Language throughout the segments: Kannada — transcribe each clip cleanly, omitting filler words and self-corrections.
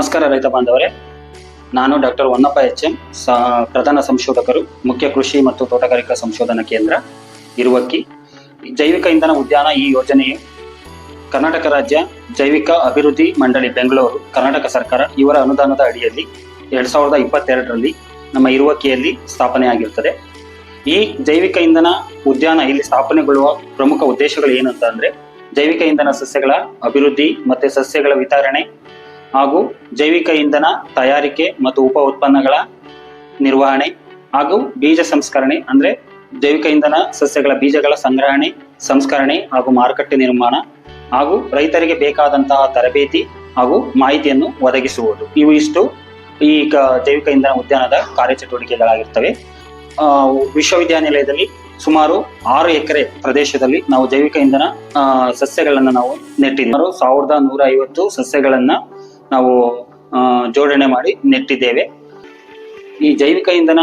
ನಮಸ್ಕಾರ ರೈತ ಬಾಂಧವರೇ, ನಾನು ಡಾಕ್ಟರ್ ಹೊನ್ನಪ್ಪ ಎಚ್.ಎಂ. ಪ್ರಧಾನ ಸಂಶೋಧಕರು, ಮುಖ್ಯ ಕೃಷಿ ಮತ್ತು ತೋಟಗಾರಿಕಾ ಸಂಶೋಧನಾ ಕೇಂದ್ರ, ಇರುವಕ್ಕಿ. ಜೈವಿಕ ಇಂಧನ ಉದ್ಯಾನ ಈ ಯೋಜನೆಯು ಕರ್ನಾಟಕ ರಾಜ್ಯ ಜೈವಿಕ ಅಭಿವೃದ್ಧಿ ಮಂಡಳಿ ಬೆಂಗಳೂರು, ಕರ್ನಾಟಕ ಸರ್ಕಾರ ಇವರ ಅನುದಾನದ ಅಡಿಯಲ್ಲಿ 2022ರಲ್ಲಿ ನಮ್ಮ ಇರುವಕ್ಕಿಯಲ್ಲಿ ಸ್ಥಾಪನೆಯಾಗಿರುತ್ತದೆ. ಈ ಜೈವಿಕ ಇಂಧನ ಉದ್ಯಾನ ಇಲ್ಲಿ ಸ್ಥಾಪನೆಗೊಳ್ಳುವ ಪ್ರಮುಖ ಉದ್ದೇಶಗಳು ಏನಂತ ಅಂದ್ರೆ, ಜೈವಿಕ ಇಂಧನ ಸಸ್ಯಗಳ ಅಭಿವೃದ್ಧಿ ಮತ್ತೆ ಸಸ್ಯಗಳ ವಿತರಣೆ ಹಾಗೂ ಜೈವಿಕ ಇಂಧನ ತಯಾರಿಕೆ ಮತ್ತು ಉಪ ಉತ್ಪನ್ನಗಳ ನಿರ್ವಹಣೆ ಹಾಗೂ ಬೀಜ ಸಂಸ್ಕರಣೆ ಅಂದ್ರೆ ಜೈವಿಕ ಇಂಧನ ಸಸ್ಯಗಳ ಬೀಜಗಳ ಸಂಸ್ಕರಣೆ ಹಾಗೂ ಮಾರುಕಟ್ಟೆ ನಿರ್ಮಾಣ ಹಾಗೂ ರೈತರಿಗೆ ಬೇಕಾದಂತಹ ತರಬೇತಿ ಹಾಗೂ ಮಾಹಿತಿಯನ್ನು ಒದಗಿಸುವುದು. ಇವು ಇಷ್ಟು ಈ ಜೈವಿಕ ಇಂಧನ ಉದ್ಯಾನದ ಕಾರ್ಯಚಟುವಟಿಕೆಗಳಾಗಿರ್ತವೆ. ವಿಶ್ವವಿದ್ಯಾನಿಲಯದಲ್ಲಿ ಸುಮಾರು 6 ಎಕರೆ ಪ್ರದೇಶದಲ್ಲಿ ನಾವು ಜೈವಿಕ ಇಂಧನ ಸಸ್ಯಗಳನ್ನು ನಾವು ನೆಟ್ಟಿದ್ದೇವೆ. 1150 ಸಸ್ಯಗಳನ್ನ ನಾವು ಜೋಡಣೆ ಮಾಡಿ ನೆಟ್ಟಿದ್ದೇವೆ. ಈ ಜೈವಿಕ ಇಂಧನ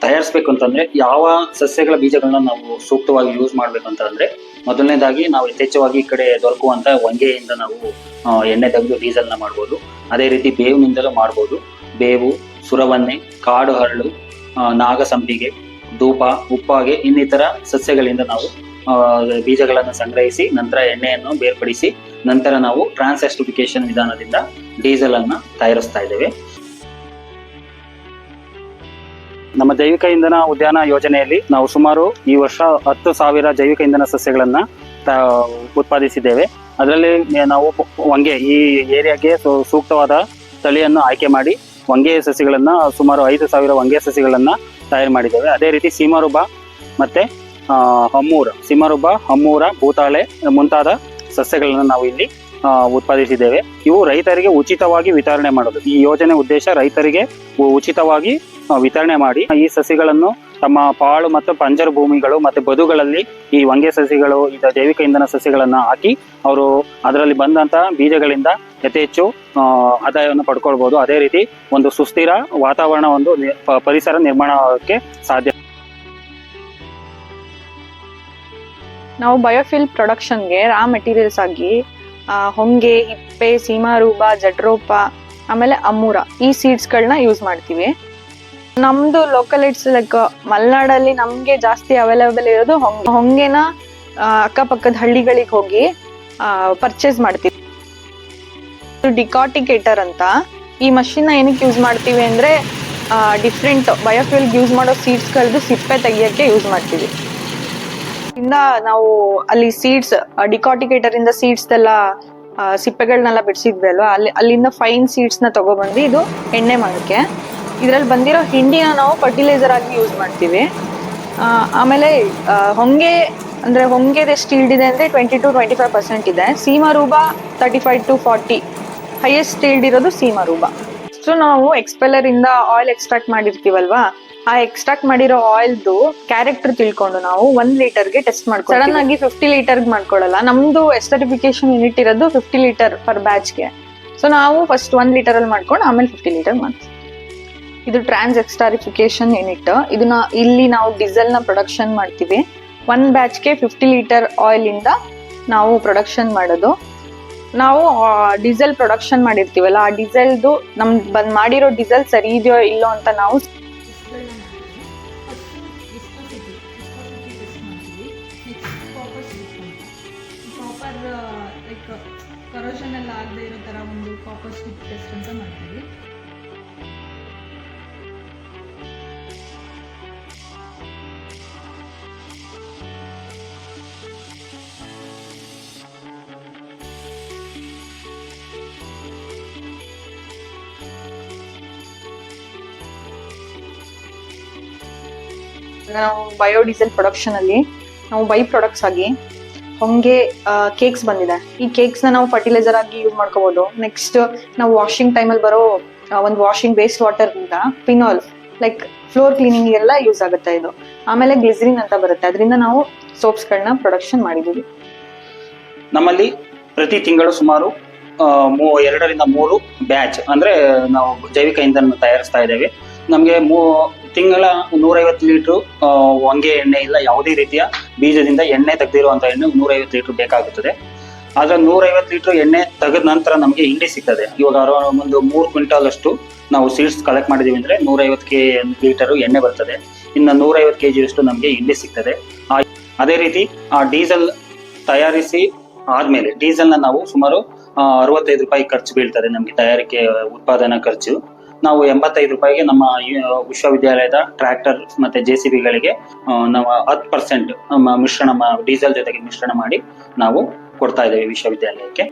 ತಯಾರಿಸಬೇಕು ಅಂತಂದ್ರೆ ಯಾವ ಸಸ್ಯಗಳ ಬೀಜಗಳನ್ನ ನಾವು ಸೂಕ್ತವಾಗಿ ಯೂಸ್ ಮಾಡ್ಬೇಕಂತಂದ್ರೆ, ಮೊದಲನೇದಾಗಿ ನಾವು ಯಥೇಚ್ಛವಾಗಿ ಈ ಕಡೆ ದೊರಕುವಂತ ಹೊಂಗೆಯಿಂದ ನಾವು ಎಣ್ಣೆ ತೆಗೆದು ಡೀಸೆಲ್ನ ಮಾಡ್ಬೋದು. ಅದೇ ರೀತಿ ಬೇವಿನಿಂದಲೂ ಮಾಡ್ಬೋದು. ಬೇವು, ಸುರವನ್ನೆ, ಕಾಡು ಹರಳು, ನಾಗಸಂಪಿಗೆ, ಧೂಪ, ಉಪ್ಪಾಗೆ ಇನ್ನಿತರ ಸಸ್ಯಗಳಿಂದ ನಾವು ಬೀಜಗಳನ್ನು ಸಂಗ್ರಹಿಸಿ ನಂತರ ಎಣ್ಣೆಯನ್ನು ಬೇರ್ಪಡಿಸಿ ನಂತರ ನಾವು ಟ್ರಾನ್ಸ್ಎಸ್ಟಿಫಿಕೇಶನ್ ವಿಧಾನದಿಂದ ಡೀಸೆಲ್ ಅನ್ನ ತಯಾರಿಸ್ತಾ ಇದ್ದೇವೆ. ನಮ್ಮ ಜೈವಿಕ ಇಂಧನ ಉದ್ಯಾನ ಯೋಜನೆಯಲ್ಲಿ ನಾವು ಸುಮಾರು ಈ ವರ್ಷ 10,000 ಜೈವಿಕ ಇಂಧನ ಸಸ್ಯಗಳನ್ನ ಉತ್ಪಾದಿಸಿದ್ದೇವೆ. ಅದರಲ್ಲಿ ನಾವು ಹೊಂಗೆ ಈ ಏರಿಯಾಗೆ ಸೂಕ್ತವಾದ ತಳಿಯನ್ನು ಆಯ್ಕೆ ಮಾಡಿ ಹೊಂಗೆ ಸಸ್ಯಗಳನ್ನ ಸುಮಾರು 5,000 ಹೊಂಗೆ ಸಸ್ಯಗಳನ್ನ ತಯಾರು ಮಾಡಿದ್ದೇವೆ. ಅದೇ ರೀತಿ ಸೀಮರುಬ ಮತ್ತೆ ಹಮ್ಮೂರ, ಭೂತಾಳೆ ಮುಂತಾದ ಸಸ್ಯಗಳನ್ನು ನಾವು ಇಲ್ಲಿ ಉತ್ಪಾದಿಸಿದ್ದೇವೆ. ಇವು ರೈತರಿಗೆ ಉಚಿತವಾಗಿ ವಿತರಣೆ ಮಾಡೋದು. ಈ ಯೋಜನೆ ಉದ್ದೇಶ ರೈತರಿಗೆ ಉಚಿತವಾಗಿ ವಿತರಣೆ ಮಾಡಿ ಈ ಸಸಿಗಳನ್ನು ತಮ್ಮ ಪಾಳು ಮತ್ತು ಪಂಜರ ಭೂಮಿಗಳು ಮತ್ತೆ ಬದುಗಳಲ್ಲಿ ಈ ಹೊಂಗೆ ಸಸಿಗಳು ಜೈವಿಕ ಇಂಧನ ಸಸ್ಯಗಳನ್ನ ಹಾಕಿ ಅವರು ಅದರಲ್ಲಿ ಬಂದಂತಹ ಬೀಜಗಳಿಂದ ಯಥೇಚ್ಚು ಆದಾಯವನ್ನು ಪಡ್ಕೊಳ್ಬಹುದು. ಅದೇ ರೀತಿ ಒಂದು ಸುಸ್ಥಿರ ವಾತಾವರಣ, ಒಂದು ಪರಿಸರ ನಿರ್ಮಾಣಕ್ಕೆ ಸಾಧ್ಯ. ನಾವು ಬಯೋಫಿಲ್ ಪ್ರೊಡಕ್ಷನ್ಗೆ ರಾ ಮೆಟೀರಿಯಲ್ಸ್ ಆಗಿ ಹೊಂಗೆ, ಹಿಪ್ಪೆ, ಸೀಮಾರೂಪ, ಜಡ್ರೋಪ ಆಮೇಲೆ ಅಮ್ಮೂರ ಈ ಸೀಡ್ಸ್ಗಳನ್ನ ಯೂಸ್ ಮಾಡ್ತೀವಿ. ನಮ್ದು ಲೋಕಲೈಟ್ಸ್ ಲೈಕ್ ಮಲೆನಾಡಲ್ಲಿ ನಮ್ಗೆ ಜಾಸ್ತಿ ಅವೈಲೇಬಲ್ ಇರೋದು ಹೊಂಗೆನ ಅಕ್ಕಪಕ್ಕದ ಹಳ್ಳಿಗಳಿಗೆ ಹೋಗಿ ಪರ್ಚೇಸ್ ಮಾಡ್ತೀವಿ. ಡಿಕಾಟಿಕೇಟರ್ ಅಂತ ಈ ಮಷಿನ್ ಏನಕ್ಕೆ ಯೂಸ್ ಮಾಡ್ತೀವಿ ಅಂದ್ರೆ, ಡಿಫ್ರೆಂಟ್ ಬಯೋಫ್ಯೂಲ್ ಯೂಸ್ ಮಾಡೋ ಸೀಡ್ಸ್ಗಳದ್ದು ಸಿಪ್ಪೆ ತೆಗಿಯಕ್ಕೆ ಯೂಸ್ ಮಾಡ್ತೀವಿ. ಇಂದ ನಾವು ಅಲ್ಲಿ ಸೀಡ್ಸ್ ಡಿಕಾಟಿಕೇಟರ್ ಇಂದ ಸೀಡ್ಸ್ ಎಲ್ಲ ಸಿಪ್ಪೆಗಳನ್ನೆಲ್ಲ ಬಿಡಿಸಿದ್ವಿ ಅಲ್ವಾ, ಅಲ್ಲಿಂದ ಫೈನ್ ಸೀಡ್ಸ್ ನ ತಗೊಬಂದು ಇದು ಎಣ್ಣೆ ಮಾಡಕ್ಕೆ. ಇದ್ರಲ್ಲಿ ಬಂದಿರೋ ಹಿಂಡಿನ ನಾವು ಫರ್ಟಿಲೈಸರ್ ಆಗಿ ಯೂಸ್ ಮಾಡ್ತೀವಿ. ಆಮೇಲೆ ಹೊಂಗೆದ ಎಷ್ಟು ಈಲ್ಡ್ ಇದೆ ಅಂದ್ರೆ 20 to 25% ಇದೆ. ಸೀಮರೂಬ 35 to 40 ಹೈಯೆಸ್ಟ್ ಈಲ್ಡ್ ಇರೋದು ಸೀಮರೂಬ. ಸೊ ನಾವು ಎಕ್ಸ್ಪೆಲ್ಲರ್ ಇಂದ ಆಯಿಲ್ ಎಕ್ಸ್ಟ್ರಾಕ್ಟ್ ಮಾಡಿರ್ತೀವಲ್ವಾ, ಆ ಎಕ್ಸ್ಟ್ರಾಕ್ಟ್ ಮಾಡಿರೋ ಆಯಿಲ್ದು ಕ್ಯಾರೆಕ್ಟರ್ ತಿಳ್ಕೊಂಡು ನಾವು 1 ಲೀಟರ್ಗೆ ಟೆಸ್ಟ್ ಮಾಡ್ಕೊಂಡು ಸಡನ್ ಆಗಿ 50 ಲೀಟರ್ಗೆ ಮಾಡ್ಕೊಳ್ಳಲ್ಲ. ನಮ್ದು ಎಸ್ಟರಿಫಿಕೇಶನ್ ಯೂನಿಟ್ ಇರೋದು 50 ಲೀಟರ್ ಪರ್ ಬ್ಯಾಚ್ಗೆ. ಸೊ ನಾವು ಫಸ್ಟ್ 1 ಲೀಟರ್ ಅಲ್ಲಿ ಮಾಡ್ಕೊಂಡು ಆಮೇಲೆ 50 ಲೀಟರ್ ಮಾಡ್ತೀವಿ. ಇದು ಟ್ರಾನ್ಸ್ ಎಕ್ಸ್ಟಾರಿಫಿಕೇಶನ್ ಯೂನಿಟ್. ಇದನ್ನ ಇಲ್ಲಿ ನಾವು ಡೀಸೆಲ್ ನ ಪ್ರೊಡಕ್ಷನ್ ಮಾಡ್ತೀವಿ. 1 ಬ್ಯಾಚ್ಗೆ 50 ಲೀಟರ್ ಆಯಿಲ್ ಇಂದ ನಾವು ಪ್ರೊಡಕ್ಷನ್ ಮಾಡೋದು. ನಾವು ಡೀಸೆಲ್ ಪ್ರೊಡಕ್ಷನ್ ಮಾಡಿರ್ತೀವಲ್ಲ, ಆ ಡೀಸೆಲ್ದು ಮಾಡಿರೋ ಡೀಸೆಲ್ ಸರಿ ಇದೆಯೋ ಇಲ್ಲೋ ಅಂತ ನಾವು ಕರೋಷನ್ ಎಲ್ಲ ಆಗದೆ ಇರೋ ತರ ಒಂದು ಕಾಪರ್ ಸ್ಟಿಕ್ ಟೆಸ್ಟ್ ಅಂತ ಮಾಡ್ತೀವಿ. ನಾವು ಬಯೋಡೀಸೆಲ್ ಪ್ರೊಡಕ್ಷನ್ ಅಲ್ಲಿ ನಾವು ಬೈ ಪ್ರಾಡಕ್ಟ್ಸ್ ಆಗಿ ಹೊಂಗೆ ಕೇಕ್ಸ್ ಬಂದಿದೆ. ಈ ಕೇಕ್ಸ್ ನ ನಾವು ಫರ್ಟಿಲೈಸರ್ ಆಗಿ ಯೂಸ್ ಮಾಡ್ಕೋಬಹುದು. ನೆಕ್ಸ್ಟ್ ನಾವು ವಾಷಿಂಗ್ ಟೈಮಲ್ಲಿ ಬರೋ ಒಂದು ವಾಷಿಂಗ್ ವೇಸ್ಟ್ ವಾಟರ್ ಇಂದ ಪಿನಾಲ್ ಲೈಕ್ ಫ್ಲೋರ್ ಕ್ಲೀನಿಂಗ್ ಎಲ್ಲ ಯೂಸ್ ಆಗುತ್ತೆ ಇದು. ಆಮೇಲೆ ಗ್ಲಿಸರಿನ್ ಅಂತ ಬರುತ್ತೆ, ಅದರಿಂದ ನಾವು ಸೋಪ್ಸ್ ಗಳನ್ನ ಪ್ರೊಡಕ್ಷನ್ ಮಾಡಿದೀವಿ. ನಮ್ಮಲ್ಲಿ ಪ್ರತಿ ತಿಂಗಳು ಸುಮಾರು 2 ರಿಂದ 3 ಬ್ಯಾಚ್ ಅಂದ್ರೆ ನಾವು ಜೈವಿಕ ಇಂಧನ ತಯಾರಿಸ್ತಾ ಇದ್ದೇವೆ. ನಮಗೆ ತಿಂಗಳ 150 ಲೀಟರ್ ಹೊಂಗೆ ಎಣ್ಣೆ ಇಲ್ಲ ಯಾವುದೇ ರೀತಿಯ ಬೀಜದಿಂದ ಎಣ್ಣೆ ತೆಗೆದಿರುವಂತಹ ಎಣ್ಣೆ 150 ಲೀಟರ್ ಬೇಕಾಗುತ್ತದೆ. ಆದ್ರೆ 150 ಲೀಟರ್ ಎಣ್ಣೆ ತೆಗೆದ ನಂತರ ನಮಗೆ ಹಿಂಡಿ ಸಿಗ್ತದೆ. ಇವಾಗ ಒಂದು 3 ಕ್ವಿಂಟಾಲ್ ಅಷ್ಟು ನಾವು ಸೀಡ್ಸ್ ಕಲೆಕ್ಟ್ ಮಾಡಿದೀವಿ ಅಂದ್ರೆ 150 ಲೀಟರ್ ಎಣ್ಣೆ ಬರ್ತದೆ. ಇನ್ನು 150 kg ಅಷ್ಟು ನಮಗೆ ಹಿಂಡಿ ಸಿಗ್ತದೆ. ಅದೇ ರೀತಿ ಆ ಡೀಸೆಲ್ ತಯಾರಿಸಿ ಆದ್ಮೇಲೆ ಡೀಸೆಲ್ನ ನಾವು ಸುಮಾರು 65 ರೂಪಾಯಿ ಖರ್ಚು ಬೀಳ್ತದೆ ನಮಗೆ ತಯಾರಿಕೆ ಉತ್ಪಾದನಾ ಖರ್ಚು. ನಾವು 85 ರೂಪಾಯಿಗೆ ನಮ್ಮ ವಿಶ್ವವಿದ್ಯಾಲಯದ ಟ್ರ್ಯಾಕ್ಟರ್ ಮತ್ತೆ JCB ಗಳಿಗೆ ನಾವು 10% ಮಿಶ್ರಣ ಡೀಸೆಲ್ ಜೊತೆಗೆ ಮಿಶ್ರಣ ಮಾಡಿ ನಾವು ಕೊಡ್ತಾ ಇದ್ದೇವೆ ವಿಶ್ವವಿದ್ಯಾಲಯಕ್ಕೆ.